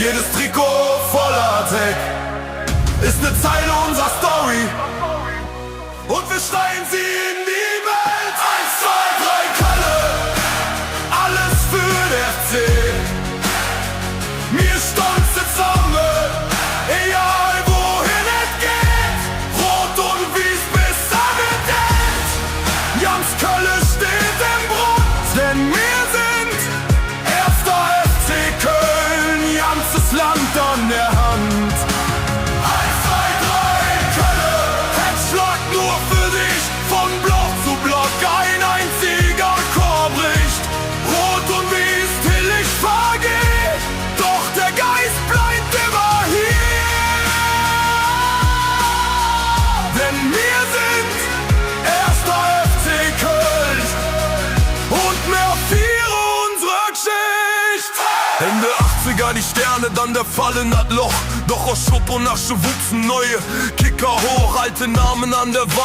jedes Trikot voller Tech ist ne Zeile unserer Story und wir schreien sie in die Welt. 1, 2, 3 Kölle, alles für den FC. Mir stolze zusammen, egal wohin es geht. Rot und Wies bis an den End. Ganz Kölle steht im Brunn, denn wir sind erster FC Köln, ganzes Land an der Hand. 1, 2, 3 Kölle, Herzschlag nur für dich, von Block zu Block ein einziger Chor bricht. Rot und Wies till ich vergeh, doch der Geist bleibt immer hier. Denn wir sind erster FC Köln und mehr Viere unsere Geschichte. Ende 80er die Sterne, dann der Fall in das Loch. Doch aus Schutt und Asche wuchsen neue Kicker hoch, alte Namen an der Wand.